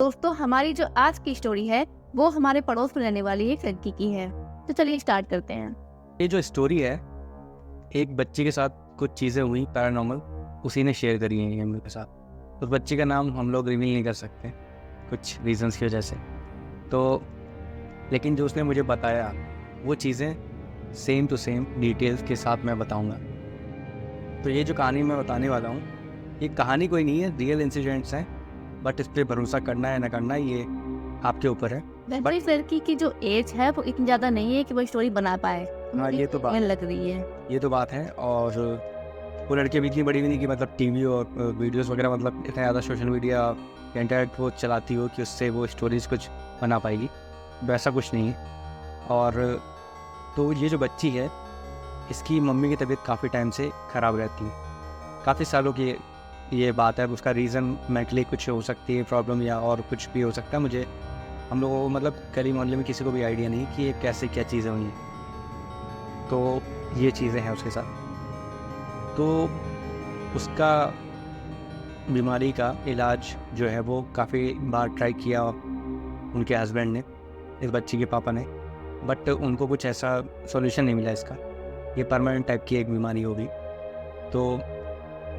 दोस्तों, हमारी जो आज की स्टोरी है वो हमारे पड़ोस में रहने वाली एक लड़की की है। तो चलिए स्टार्ट करते हैं। ये जो स्टोरी है, एक बच्ची के साथ कुछ चीज़ें हुई पैरानॉर्मल, उसी ने शेयर करी हैं ये हम लोग के साथ। उस बच्ची का नाम हम लोग रिवील नहीं कर सकते कुछ रीजंस की वजह से। तो लेकिन जो उसने मुझे बताया वो चीज़ें सेम टू सेम डिटेल्स के साथ मैं बताऊंगा। तो ये जो कहानी मैं बताने वाला हूँ, ये कहानी कोई नहीं है, रियल इंसिडेंट्स हैं। बट इस पर भरोसा करना है ना करना ये आपके ऊपर है। वैसे इस लड़की की जो एज है वो इतनी ज्यादा नहीं है कि वो स्टोरी बना पाए। हाँ, ये तो बात लग रही है। ये तो बात है। और वो लड़की भी इतनी बड़ी भी नहीं कि मतलब टीवी और वीडियोस वगैरह, मतलब इतना ज़्यादा सोशल मीडिया या इंटरनेट वो चलाती हो कि उससे वो स्टोरीज कुछ बना पाएगी, वैसा कुछ नहीं है। और तो ये जो बच्ची है, इसकी मम्मी की तबीयत काफ़ी टाइम से ख़राब रहती है, काफ़ी सालों की ये बात है। उसका रीज़न मेंटली कुछ हो सकती है प्रॉब्लम, या और कुछ भी हो सकता है। मुझे हम लोगों को मतलब गली मोहल्ले में किसी को भी आइडिया नहीं कि ये कैसे क्या चीज़ें हुई हैं। तो ये चीज़ें हैं उसके साथ। तो उसका बीमारी का इलाज जो है वो काफ़ी बार ट्राई किया उनके हस्बैंड ने, इस बच्ची के पापा ने, बट उनको कुछ ऐसा सॉल्यूशन नहीं मिला इसका। ये परमानेंट टाइप की एक बीमारी होगी। तो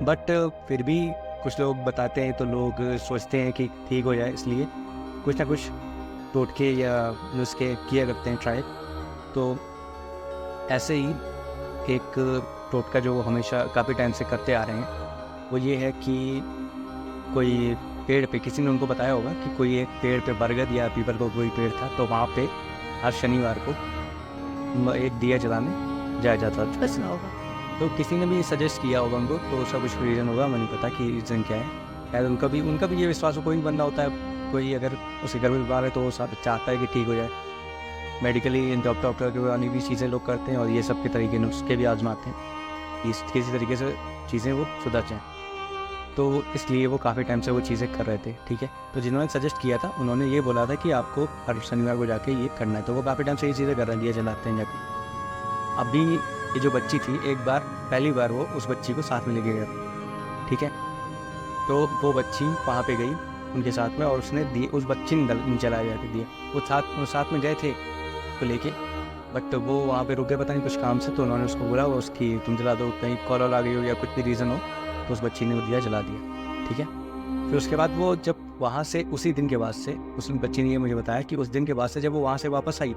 बट फिर भी कुछ लोग बताते हैं तो लोग सोचते हैं कि ठीक हो जाए, इसलिए कुछ ना कुछ टोटके या नुस्खे किया करते हैं ट्राई। तो ऐसे ही एक टोटका जो वो हमेशा काफ़ी टाइम से करते आ रहे हैं वो ये है कि कोई पेड़ पे, किसी ने उनको बताया होगा कि कोई एक पेड़ पे, बरगद या पीपल का कोई पेड़ था, तो वहाँ पे हर शनिवार को एक दिया जलाने जाया जाता था। कुछ ना होगा। तो किसी ने भी सजेस्ट किया होगा उनको, तो उसका कुछ रीज़न होगा, मुझे नहीं पता कि रीज़न क्या है। शायद उनका भी ये विश्वास हो, कोई भी बंदा होता है, कोई अगर उसके घर में बीमार है तो वो चाहता है कि ठीक हो जाए। मेडिकली डॉक्टर के वाली भी चीज़ें लोग करते हैं और ये सब के तरीके नुस्खे भी आजमाते हैं, इस किसी तरीके से चीज़ें वो सुधर जाएँ। तो इसलिए वो काफ़ी टाइम से वो चीज़ें कर रहे थे, ठीक है। तो जिन्होंने सजेस्ट किया था उन्होंने ये बोला था कि आपको हर शनिवार को जाके ये करना है। तो वो काफ़ी टाइम से ये चीज़ें कर रहे हैं, दिया जलाते हैं जाके। अभी ये जो बच्ची थी, एक बार पहली बार वो उस बच्ची को साथ में लेके गया, ठीक है। तो वो बच्ची वहाँ पे गई उनके साथ में, और उसने दिए, उस बच्ची ने जलाया जाके दिया। वो साथ में गए थे को लेके, बट वो वहाँ पे रुक गए पता नहीं कुछ काम से। तो उन्होंने उसको बोला वो उसकी तुम जला दो, कहीं कॉल आ गई हो या कुछ भी रीज़न हो, तो उस बच्ची ने वो दिया जला दिया, ठीक है। फिर उसके बाद वो जब वहाँ से, उसी दिन के बाद से, उस बच्ची ने ये मुझे बताया कि उस दिन के बाद से जब वो वहाँ से वापस आई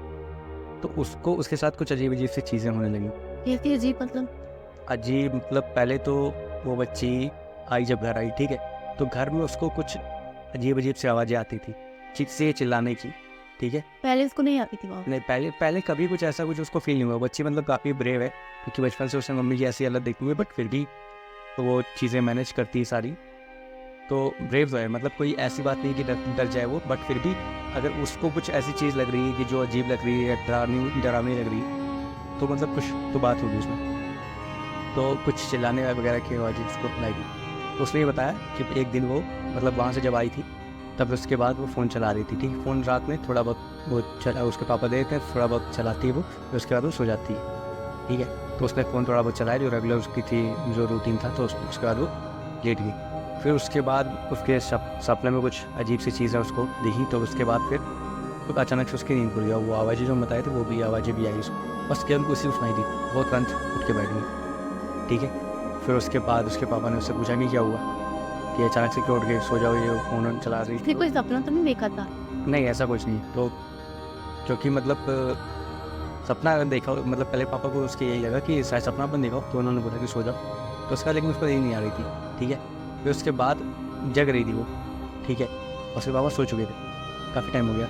तो उसको उसके साथ कुछ अजीब अजीब सी चीज़ें होने लगी। कैसी अजीब मतलब? अजीब मतलब पहले तो वो बच्ची आई, जब घर आई, ठीक है, तो घर में उसको कुछ अजीब अजीब सी आवाज़ें आती थी, से चिल्लाने की, ठीक है। पहले इसको नहीं आती थी वहाँ? नहीं, पहले कभी कुछ ऐसा कुछ उसको फील नहीं हुआ। बच्ची मतलब काफ़ी ब्रेव है, क्योंकि बचपन से उसने मम्मी की ऐसी हालत देखी हुई है, बट फिर भी तो वो चीज़ें मैनेज करती है सारी। तो ब्रेव तो है, मतलब कोई ऐसी बात नहीं कि डर जाए वो, बट फिर भी अगर उसको कुछ ऐसी चीज़ लग रही है कि जो अजीब लग रही है, डरावनी लग रही है, तो मतलब कुछ तो बात होगी उसमें। तो कुछ चिल्लाने वगैरह की आवाज़ उसको लगी। तो उसने ये बताया कि एक दिन वो मतलब वहाँ से जब आई थी, तब उसके बाद वो फ़ोन चला रही थी, ठीक है। फ़ोन रात में थोड़ा बहुत वो चला, उसके पापा देते हैं, थोड़ा बहुत चलाती है वो, फिर उसके बाद वो सो जाती है, ठीक है। तो उसने फ़ोन थोड़ा बहुत चलाया, जो रेगुलर उसकी थी, जो रूटीन था। तो उसके बाद वो लेट गई। फिर उसके बाद उसके सपने में कुछ अजीब सी चीज़ें उसको दिखी। तो उसके बाद फिर तो अचानक से उसकी नींद खुल गया। वो आवाज़ें जो बताई थी, वो भी आवाज़ें भी आई उसको, बस केवल उसी सुनाई दी। वो तुरंत उठ के बैठ गई, ठीक है। फिर उसके बाद उसके पापा ने उससे पूछा कि क्या हुआ, कि अचानक से क्यों उठ गए, सो जाओ, ये फ़ोन चला रही इसने कोई सपना तो नहीं देखा था? नहीं, ऐसा कुछ नहीं। तो क्योंकि मतलब सपना अगर देखा हो, मतलब पहले पापा को उसके यही लगा कि शायद सपना अपन देखा हो, तो उन्होंने बोला कि सो जाओ। तो उसका लेकिन उसको नींद नहीं आ रही थी, ठीक है। फिर उसके बाद जग रही थी वो, ठीक है, और उसके पापा सो चुके थे, काफ़ी टाइम हो गया।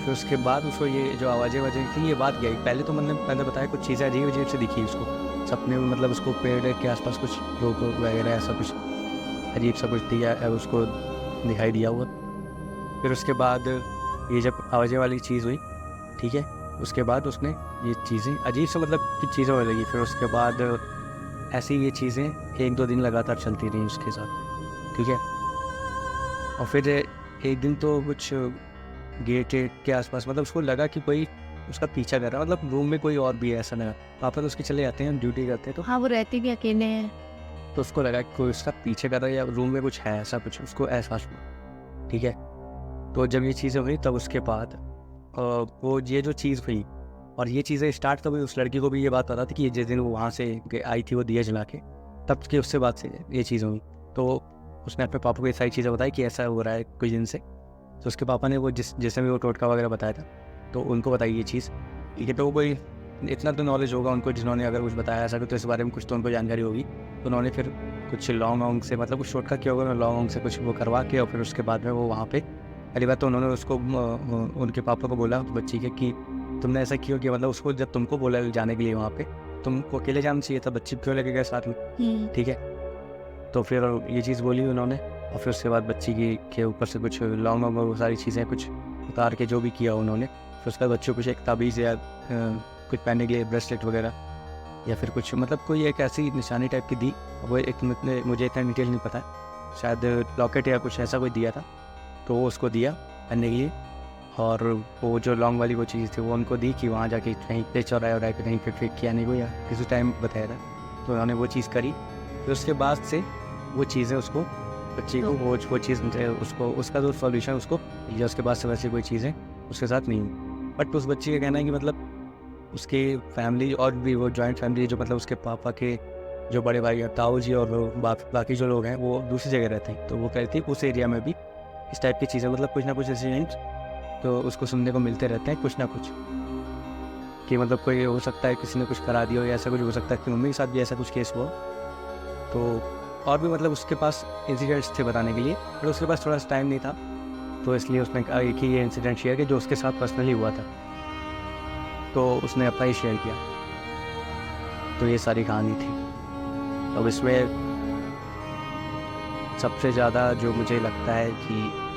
फिर उसके बाद उसको ये जो आवाज़ें थी, ये बात गई। पहले तो मैंने बताया कुछ चीज़ें अजीब अजीब से दिखी उसको सपने में, मतलब उसको पेड़ के आसपास कुछ लोग वगैरह ऐसा कुछ अजीब सा कुछ दिया उसको दिखाई दिया हुआ। फिर उसके बाद ये जब आवाज़ें वाली चीज़ हुई, ठीक है, उसके बाद उसने ये चीज़ें अजीब सा मतलब कुछ चीज़ें होने लगी। फिर उसके बाद ऐसी ये चीज़ें 1-2 दिन लगातार चलती रहीं उसके साथ, ठीक है। और फिर एक दिन तो कुछ गेट के आसपास, मतलब उसको लगा कि कोई उसका पीछा कर रहा है, मतलब रूम में कोई और भी है, ऐसा लगा। पापा तो उसके चले जाते हैं, ड्यूटी करते हैं, तो हाँ, वो रहती भी अकेले हैं। तो उसको लगा कि कोई उसका पीछे कर रहा है या रूम में कुछ है, ऐसा कुछ उसको एहसास हुआ, ठीक है। तो जब ये चीज़ें हुई तब उसके बाद वो ये जो चीज़ हुई और ये चीज़ें स्टार्ट तब हुई, उस लड़की को भी ये बात पता थी कि जिस दिन वो वहाँ से आई थी वो दिया जला के, तब की उससे बात से ये चीज़ हुई। तो उसने अपने पापा को ये सारी चीज़ें बताई कि ऐसा हो रहा है कुछ दिन से। तो उसके पापा ने वो जैसे भी वो टोटका वगैरह बताया था तो उनको बताई ये चीज़। ठीक है, तो वो कोई इतना तो नॉलेज होगा उनको, जिन्होंने अगर कुछ बताया ऐसा तो इस बारे में कुछ तो उनको जानकारी होगी। तो उन्होंने फिर कुछ लौंग वोंग से, मतलब कुछ टोटका किया होगा, लौंग वोंग से कुछ वो करवा के, और फिर उसके बाद में वो वहाँ पे पहली बात तो उन्होंने उसको उनके पापा को बोला बच्ची के कि तुमने ऐसा क्यों किया, मतलब उसको जब तुमको बोला जाने के लिए वहाँ पे, तुमको अकेले जाना चाहिए था, बच्ची क्यों लेके गए साथ में। ठीक है, तो फिर ये चीज़ बोली उन्होंने, और फिर उसके बाद बच्ची के ऊपर से कुछ लौंग और वो सारी चीज़ें कुछ उतार के जो भी किया उन्होंने, फिर उसके बाद बच्चों को कुछ एक ताबीज़ या कुछ पहनने के लिए ब्रेसलेट वगैरह या फिर कुछ, मतलब कोई एक ऐसी निशानी टाइप की दी। वो एक मुझे इतना डिटेल नहीं पता है, शायद लॉकेट या कुछ ऐसा कोई दिया था, तो वो उसको दिया पहनने के लिए। और वो जो लॉन्ग वाली वो चीज़ थी वो उनको दी कि वहाँ जाके कहीं पे चौराहे वराहे पे कहीं पे फेंक किया नहीं को, या किसी टाइम बताया था, तो उन्होंने वो चीज़ करी। फिर उसके बाद से वो चीज़ें उसको बच्ची को वो चीज़ उसको उसका जो सॉल्यूशन उसको, या उसके बाद से वैसे कोई चीज़ें उसके साथ नहीं हुई। बट उस बच्ची का कहना है कि मतलब उसके फैमिली और भी वो जॉइंट फैमिली, जो मतलब उसके पापा के जो बड़े भाई ताऊ जी और बाकी जो लोग हैं वो दूसरी जगह रहते हैं, तो वो कहती है उस एरिया में भी इस टाइप की चीज़ें, मतलब कुछ ना कुछ इंसिडेंट्स तो उसको सुनने को मिलते रहते हैं, कुछ ना कुछ, कि मतलब कोई हो सकता है किसी ने कुछ करा दिया हो, या ऐसा कुछ हो सकता है कि मम्मी के साथ भी ऐसा कुछ केस हुआ। तो और भी मतलब उसके पास इंसिडेंट्स थे बताने के लिए, बट उसके पास थोड़ा सा टाइम नहीं था, तो इसलिए उसने कहा एक ही ये इंसिडेंट शेयर किया जो उसके साथ पर्सनली हुआ था, तो उसने अपना ही शेयर किया। तो ये सारी कहानी थी। अब इसमें सबसे ज़्यादा जो मुझे लगता है कि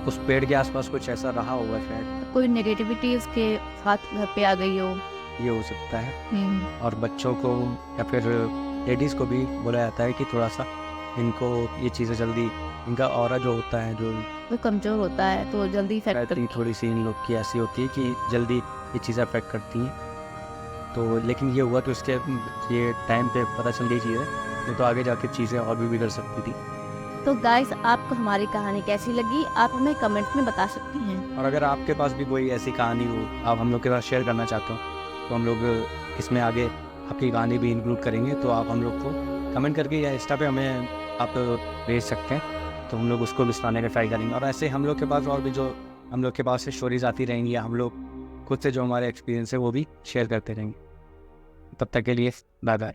उस पेड़ के आसपास कुछ ऐसा रहा होगा शायद, कोई नेगेटिविटी उसके साथ घर पे आ गई हो। ये हो सकता है। और बच्चों को या फिर लेडीज़ को भी बोला जाता है कि थोड़ा सा इनको ये चीज़ें जल्दी, इनका ऑरा जो होता है जो वो कमज़ोर होता है तो जल्दी इफेक्ट रहती, करती थोड़ी सी इन लोग की ऐसी होती है कि जल्दी ये चीज़ें अफेक्ट करती हैं। तो लेकिन ये हुआ तो इसके ये टाइम पे पता चल गई चीज़ें, नहीं तो आगे जाके चीज़ें और भी बिगड़ सकती थी। तो गाइस, आपको हमारी कहानी कैसी लगी आप हमें कमेंट्स में बता सकती हैं। और अगर आपके पास भी कोई ऐसी कहानी हो आप हम लोग के साथ शेयर करना चाहते हो, तो हम लोग इसमें आगे आपकी कहानी भी इंक्लूड करेंगे। तो आप हम लोग को कमेंट करके या इंस्टा पे हमें आप भेज सकते हैं, तो हम लोग उसको भी सुनाने का ट्राई करेंगे। और ऐसे हम लोग के पास और भी जो हम लोग के पास से स्टोरीज आती रहेंगी, या हम लोग खुद से जो हमारे एक्सपीरियंस है वो भी शेयर करते रहेंगे। तब तक के लिए बाय बाय।